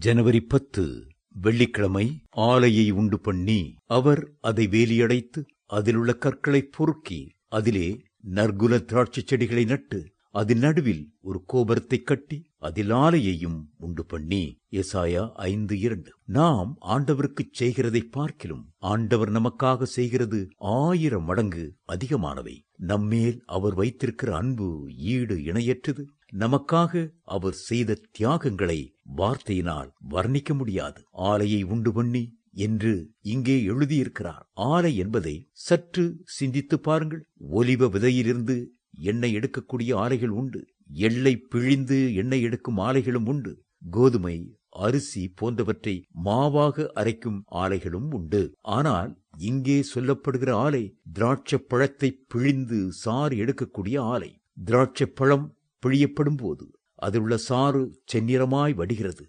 ஜனவரி 10 வெள்ளிக்கிழமை. ஆலையை உண்டு பண்ணி அவர் அதை வேலியடைத்து அதிலுள்ள கற்களை பொறுக்கி அதிலே நற்குல திராட்சை செடிகளை நட்டு அதன் நடுவில் ஒரு கோபுரத்தை கட்டி அதில் ஆலையையும் உண்டு பண்ணி. எசாயா 5:2. நாம் ஆண்டவருக்கு செய்கிறதை பார்க்கிலும் ஆண்டவர் நமக்காக செய்கிறது 1000 மடங்கு அதிகமானவை. நம்மேல் அவர் வைத்திருக்கிற அன்பு ஈடு இணையற்றது. நமக்காக அவர் செய்த தியாகங்களை வார்த்தையினால் வர்ணிக்க முடியாது. ஆலையை உண்டு பண்ணி என்று இங்கே எழுதியிருக்கிறார். ஆலை என்பதை சற்று சிந்தித்து பாருங்கள். ஒலிவ விதையிலிருந்து எண்ணெய் எடுக்கக்கூடிய ஆலைகள் உண்டு. எள்ளை பிழிந்து எண்ணெய் எடுக்கும் ஆலைகளும் உண்டு. கோதுமை, அரிசி போன்றவற்றை மாவாக அரைக்கும் ஆலைகளும் உண்டு. ஆனால் இங்கே சொல்லப்படுகிற ஆலை திராட்சை பழத்தை பிழிந்து சாறு எடுக்கக்கூடிய ஆலை. திராட்சை பழம் பிழியப்படும் போது அதில் உள்ள சாறு செந்நிறமாய் வடிகிறது.